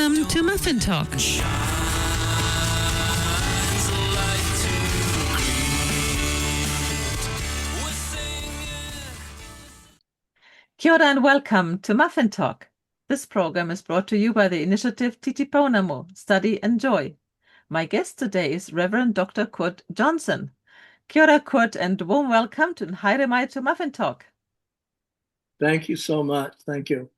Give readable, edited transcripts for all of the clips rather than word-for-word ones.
Welcome to Muffin Talk. Kia ora and welcome to Muffin Talk. This program is brought to you by the initiative Titipounamu, Study and Joy. My guest today is Reverend Dr. Kurt Johnson. Kia ora, Kurt, and warm welcome to Haere Mai to Muffin Talk. Thank you so much. Thank you.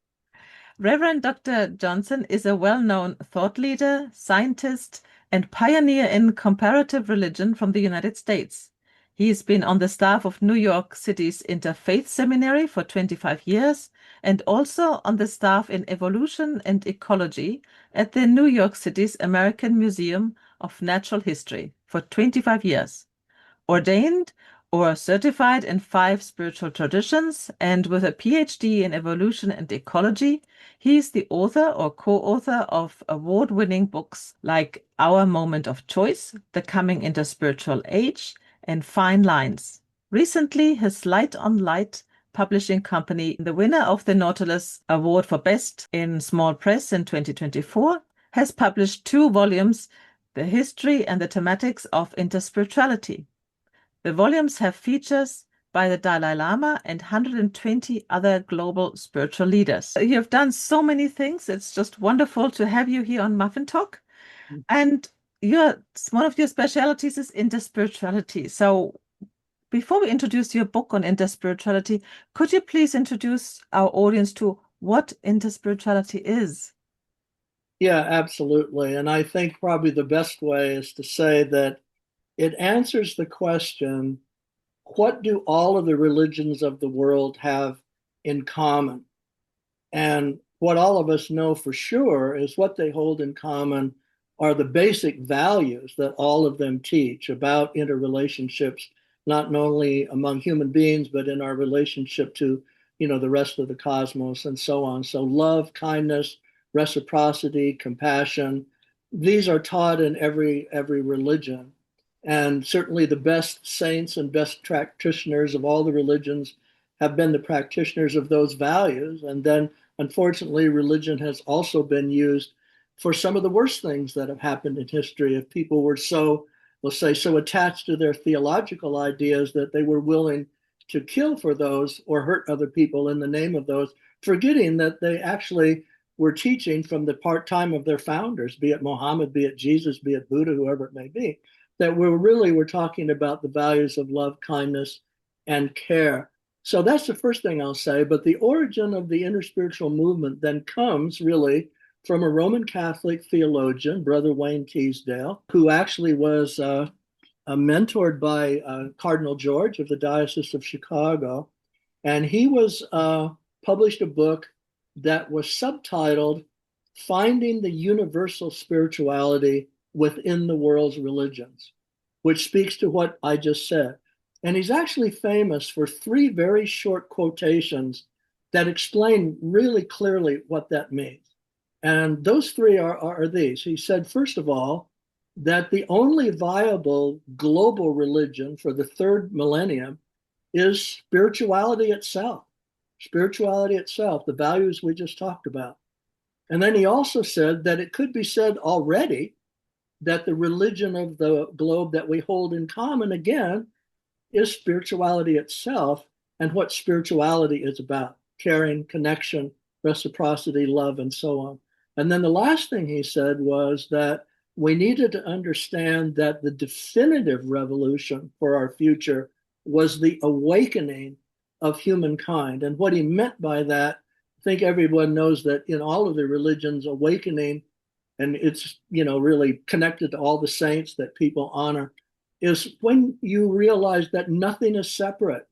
Reverend Dr. Johnson is a well-known thought leader, scientist, and pioneer in comparative religion from the United States. He's been on the staff of New York City's Interfaith Seminary for 25 years and also on the staff in Evolution and Ecology at the New York City's American Museum of Natural History for 25 years. Ordained or certified in 5 spiritual traditions, and with a PhD in evolution and ecology, he is the author or co-author of award-winning books like Our Moment of Choice, The Coming Interspiritual Age, and Fine Lines. Recently, his Light on Light publishing company, the winner of the Nautilus Award for Best in Small Press in 2024, has published 2 volumes, The History and the Thematics of Interspirituality. The volumes have features by the Dalai Lama and 120 other global spiritual leaders. You have done so many things. It's just wonderful to have you here on Muffin Talk. And one of your specialties is interspirituality. So before we introduce your book on interspirituality, could you please introduce our audience to what interspirituality is? Yeah, absolutely. And I think probably the best way is to say that it answers the question, what do all of the religions of the world have in common? And what all of us know for sure is what they hold in common are the basic values that all of them teach about interrelationships, not only among human beings, but in our relationship to, the rest of the cosmos and so on. So love, kindness, reciprocity, compassion, these are taught in every religion. And certainly the best saints and best practitioners of all the religions have been the practitioners of those values. And then, unfortunately, religion has also been used for some of the worst things that have happened in history. If people were so attached to their theological ideas that they were willing to kill for those or hurt other people in the name of those, forgetting that they actually were teaching from the part-time of their founders, be it Muhammad, be it Jesus, be it Buddha, whoever it may be, that we're talking about the values of love, kindness, and care. So that's the first thing I'll say. But the origin of the interspiritual movement then comes really from a Roman Catholic theologian, Brother Wayne Teasdale, who actually was mentored by Cardinal George of the Diocese of Chicago. And he was published a book that was subtitled Finding the Universal Spirituality Within the World's Religions, which speaks to what I just said. And he's actually famous for 3 very short quotations that explain really clearly what that means. And those 3 are these. He said, first of all, that the only viable global religion for the 3rd millennium is spirituality itself. Spirituality itself, the values we just talked about. And then he also said that it could be said already that the religion of the globe that we hold in common, again, is spirituality itself and what spirituality is about: caring, connection, reciprocity, love, and so on. And then the last thing he said was that we needed to understand that the definitive revolution for our future was the awakening of humankind. And what he meant by that, I think everyone knows that in all of the religions, awakening, and it's really connected to all the saints that people honor, is when you realize that nothing is separate.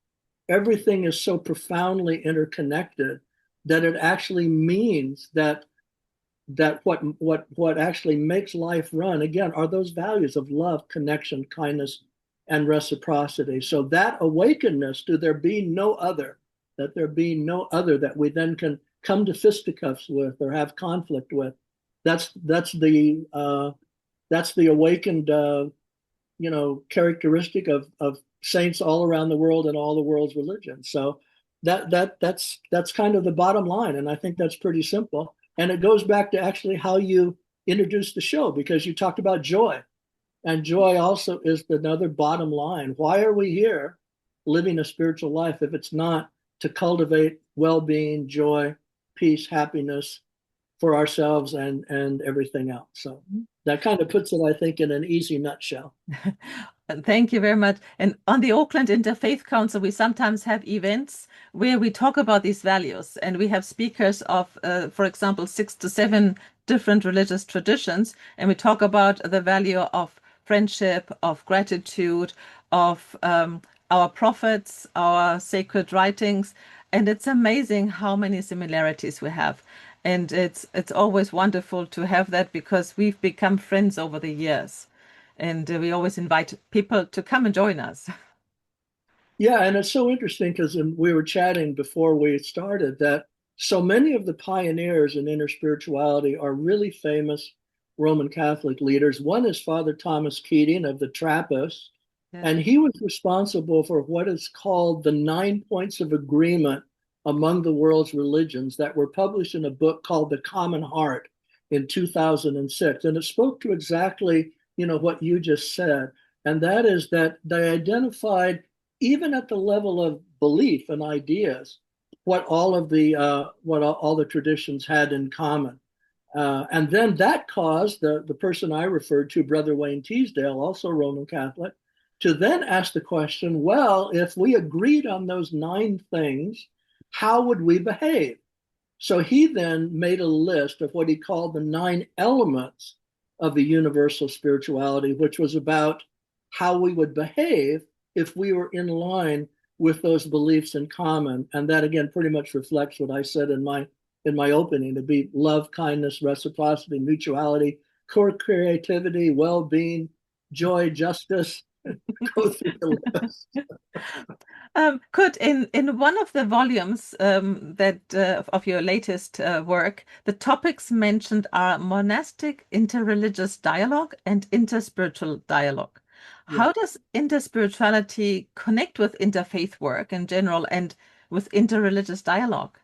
Everything is so profoundly interconnected that it actually means that what actually makes life run, again, are those values of love, connection, kindness, and reciprocity. So that awakeness to there be no other, that we then can come to fisticuffs with or have conflict with. That's the awakened characteristic of saints all around the world and all the world's religions. So that's kind of the bottom line, and I think that's pretty simple. And it goes back to actually how you introduced the show, because you talked about joy. And joy also is another bottom line. Why are we here living a spiritual life if it's not to cultivate well being, joy, peace, happiness for ourselves and everything else? So that kind of puts it, I think, in an easy nutshell. Thank you very much. And on the Auckland Interfaith Council, we sometimes have events where we talk about these values, and we have speakers of, for example, 6 to 7 different religious traditions, and we talk about the value of friendship, of gratitude, of our prophets, our sacred writings, and it's amazing how many similarities we have. And it's always wonderful to have that because we've become friends over the years. And we always invite people to come and join us. Yeah, and it's so interesting because we were chatting before we started that so many of the pioneers in inner spirituality are really famous Roman Catholic leaders. One is Father Thomas Keating of the Trappists, Yes. and he was responsible for what is called the 9 points of agreement among the world's religions that were published in a book called The Common Heart in 2006. And it spoke to exactly, what you just said. And that is that they identified, even at the level of belief and ideas, what all the traditions had in common. And then that caused the person I referred to, Brother Wayne Teasdale, also Roman Catholic, to then ask the question, well, if we agreed on those 9 things, how would we behave? So he then made a list of what he called the 9 elements of the universal spirituality, which was about how we would behave if we were in line with those beliefs in common. And that again pretty much reflects what I said in my opening, to be love, kindness, reciprocity, mutuality, core creativity, well-being, joy, justice. Go through the list. Kurt, in one of the volumes that of your latest work, the topics mentioned are monastic interreligious dialogue and interspiritual dialogue. Yeah. How does interspirituality connect with interfaith work in general and with interreligious dialogue?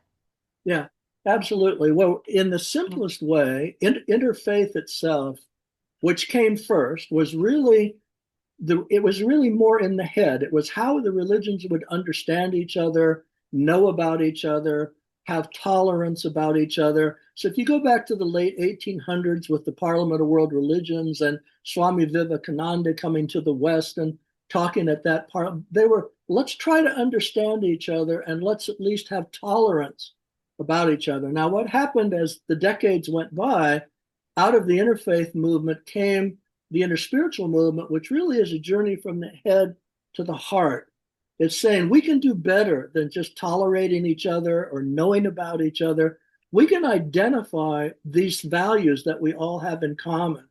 Yeah, absolutely. Well, in the simplest way, interfaith itself, which came first, it was really more in the head. It was how the religions would understand each other, know about each other, have tolerance about each other. So if you go back to the late 1800s with the Parliament of World Religions and Swami Vivekananda coming to the West and talking at that part, they were, let's try to understand each other and let's at least have tolerance about each other. Now, what happened as the decades went by, out of the interfaith movement came the interspiritual movement, which really is a journey from the head to the heart. It's saying we can do better than just tolerating each other or knowing about each other. We can identify these values that we all have in common.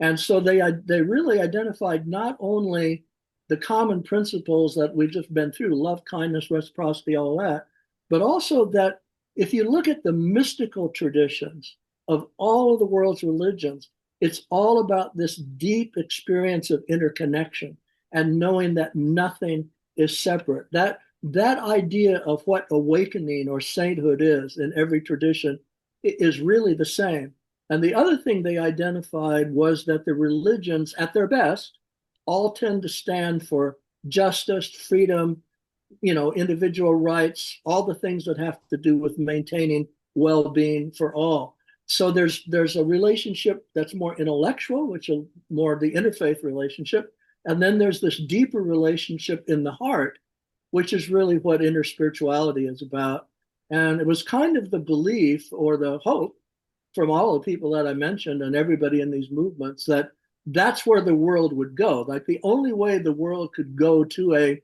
And so they really identified not only the common principles that we've just been through, love, kindness, reciprocity, all that, but also that if you look at the mystical traditions of all of the world's religions, it's all about this deep experience of interconnection and knowing that nothing is separate. That idea of what awakening or sainthood is in every tradition is really the same. And the other thing they identified was that the religions, at their best, all tend to stand for justice, freedom, individual rights, all the things that have to do with maintaining well-being for all. So there's a relationship that's more intellectual, which is more the interfaith relationship, and then there's this deeper relationship in the heart, which is really what inner spirituality is about. And it was kind of the belief or the hope from all the people that I mentioned and everybody in these movements that that's where the world would go. Like the only way the world could go to a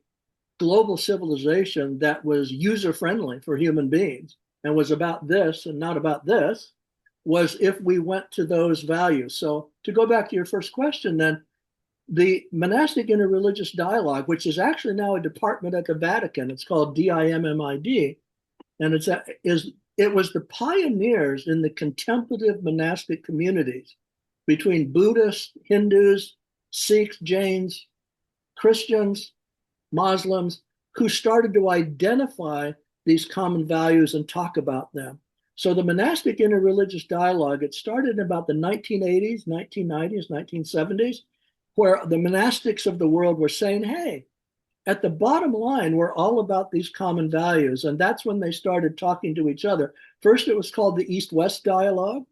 global civilization that was user friendly for human beings and was about this and not about this was if we went to those values. So to go back to your first question, then the monastic interreligious dialogue, which is actually now a department at the Vatican, it's called DIMMID, and it was the pioneers in the contemplative monastic communities between Buddhists, Hindus, Sikhs, Jains, Christians, Muslims, who started to identify these common values and talk about them. So the monastic interreligious dialogue, it started in about the 1980s, 1990s, 1970s, where the monastics of the world were saying, hey, at the bottom line, we're all about these common values. And that's when they started talking to each other. First, it was called the East West Dialogue.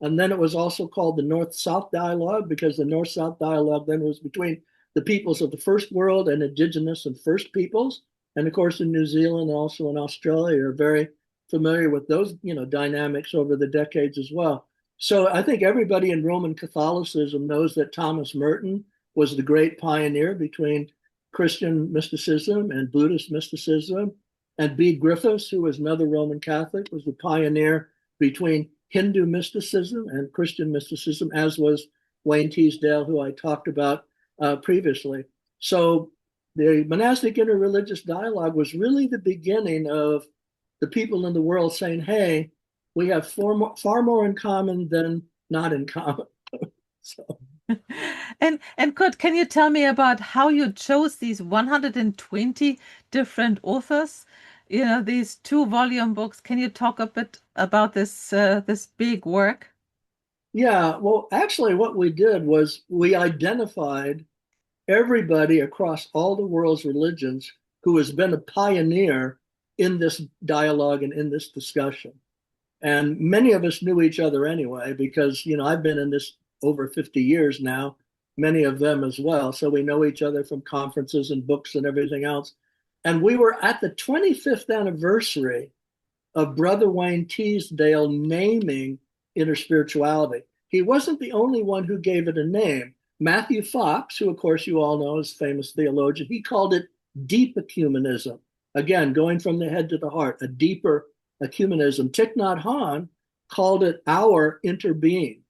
And then it was also called the North South Dialogue, because the North South Dialogue then was between the peoples of the first world and indigenous and first peoples. And of course, in New Zealand and also in Australia, you're very familiar with those, dynamics over the decades as well. So I think everybody in Roman Catholicism knows that Thomas Merton was the great pioneer between Christian mysticism and Buddhist mysticism. And Bede Griffiths, who was another Roman Catholic, was the pioneer between Hindu mysticism and Christian mysticism, as was Wayne Teasdale, who I talked about previously. So the monastic interreligious dialogue was really the beginning of the people in the world saying, hey, we have far more in common than not in common. So. And Kurt, can you tell me about how you chose these 120 different authors? These two-volume books. Can you talk a bit about this big work? Yeah, well, actually, what we did was we identified everybody across all the world's religions who has been a pioneer in this dialogue and in this discussion. And many of us knew each other anyway, because, I've been in this over 50 years now, many of them as well. So we know each other from conferences and books and everything else. And we were at the 25th anniversary of Brother Wayne Teasdale naming interspirituality. He wasn't the only one who gave it a name. Matthew Fox, who of course you all know is a famous theologian, he called it deep ecumenism. Again, going from the head to the heart, a deeper ecumenism. Thich Nhat Hanh called it our interbeing.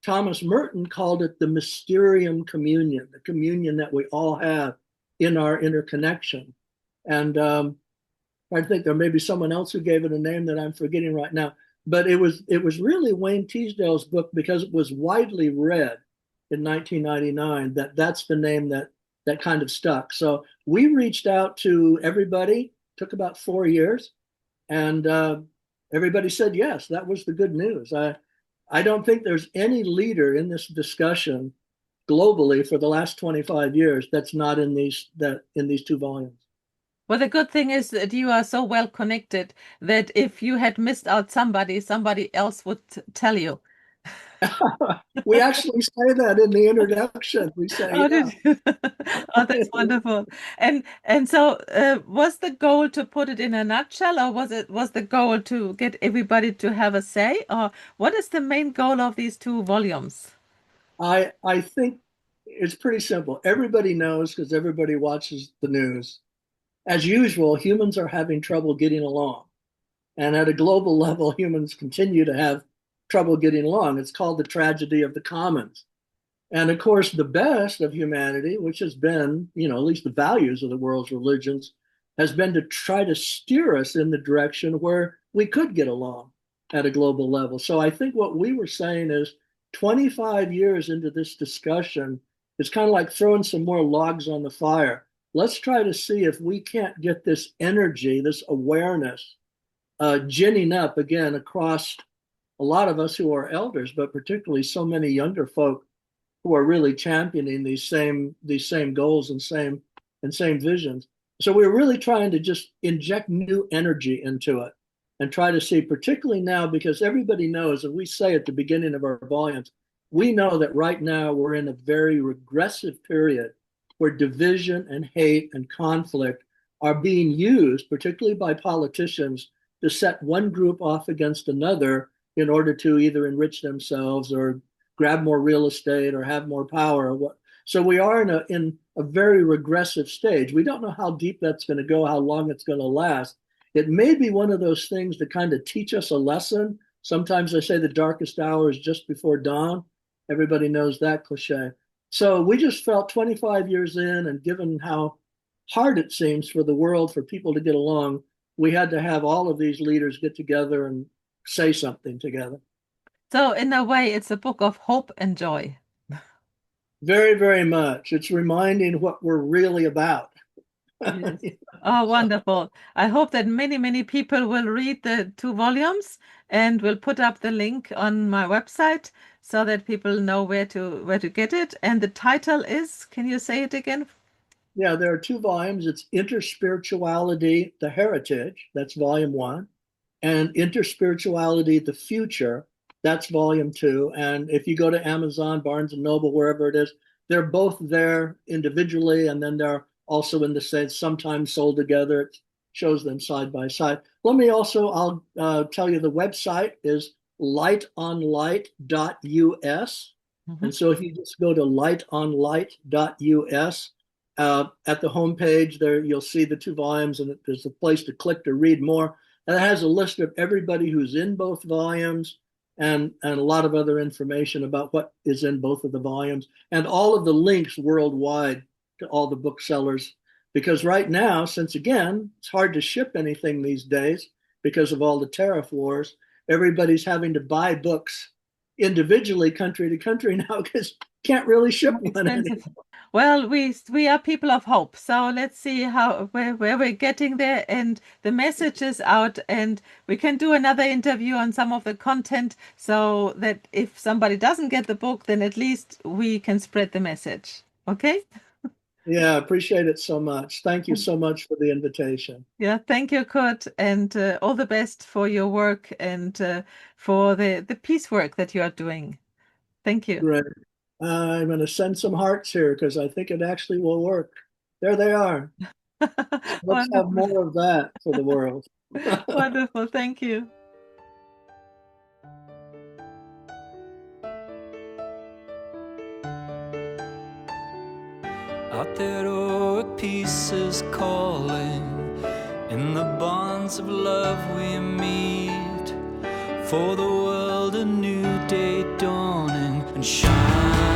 Thomas Merton called it the mysterium communion, the communion that we all have in our interconnection. And I think there may be someone else who gave it a name that I'm forgetting right now. But it was really Wayne Teasdale's book, because it was widely read in 1999, that's the name that kind of stuck. So we reached out to everybody. Took about 4 years, and everybody said yes. That was the good news. I don't think there's any leader in this discussion globally for the last 25 years that's not in these two volumes. Well, the good thing is that you are so well connected that if you had missed out somebody else would tell you. We actually say that in the introduction. We say, Oh, yeah. did you? Oh, that's wonderful. And so, was the goal to put it in a nutshell, or was the goal to get everybody to have a say, or what is the main goal of these two volumes? I think it's pretty simple. Everybody knows, because everybody watches the news. As usual, humans are having trouble getting along. And at a global level, humans continue to have trouble getting along. It's called the tragedy of the commons. And of course, the best of humanity, which has been, at least the values of the world's religions, has been to try to steer us in the direction where we could get along at a global level. So I think what we were saying is 25 years into this discussion, it's kind of like throwing some more logs on the fire. Let's try to see if we can't get this energy, this awareness, ginning up again across a lot of us who are elders, but particularly so many younger folk who are really championing these same goals and same visions. So we're really trying to just inject new energy into it and try to see, particularly now, because everybody knows, and we say at the beginning of our volumes, we know that right now we're in a very regressive period where division and hate and conflict are being used, particularly by politicians, to set one group off against another in order to either enrich themselves or grab more real estate or have more power or what. So we are in a very regressive stage. We don't know how deep that's going to go, how long it's going to last. It may be one of those things to kind of teach us a lesson. Sometimes they say the darkest hour is just before dawn. Everybody knows that cliche. So we just felt 25 years in, and given how hard it seems for the world, for people to get along, we had to have all of these leaders get together and say something together. So, in a way, it's a book of hope and joy. Very, very much. It's reminding what we're really about. Yes. Oh, wonderful. I hope that many, many people will read the 2 volumes and will put up the link on my website so that people know where to get it. And the title is, can you say it again? Yeah, there are 2 volumes. It's Interspirituality, the Heritage, that's volume 1, and Interspirituality, the Future, that's volume 2. And if you go to Amazon, Barnes and Noble, wherever it is, they're both there individually, and then they're also in the States, sometimes sold together. It shows them side by side. I'll tell you the website is lightonlight.us. Mhm. And so if you just go to lightonlight.us, at the homepage there, you'll see the 2 volumes, and there's a place to click to read more. And it has a list of everybody who's in both volumes, and a lot of other information about what is in both of the volumes, and all of the links worldwide to all the booksellers. Because right now, since again, it's hard to ship anything these days because of all the tariff wars, everybody's having to buy books individually, country to country now, because can't really ship one anymore. Expensive. Well, we are people of hope, so let's see how where we're getting there, and the message is out, and we can do another interview on some of the content so that if somebody doesn't get the book, then at least we can spread the message. Okay? Yeah, appreciate it so much. Thank you so much for the invitation. Yeah, thank you, Kurt, and all the best for your work and for the peace work that you are doing. Thank you. Great. I'm going to send some hearts here because I think it actually will work. There they are. So let's have Wonderful. more of that for the world. Wonderful. Thank you. Out there, heroic peace is calling. In the bonds of love we meet. For the world, a new day dawning and shine.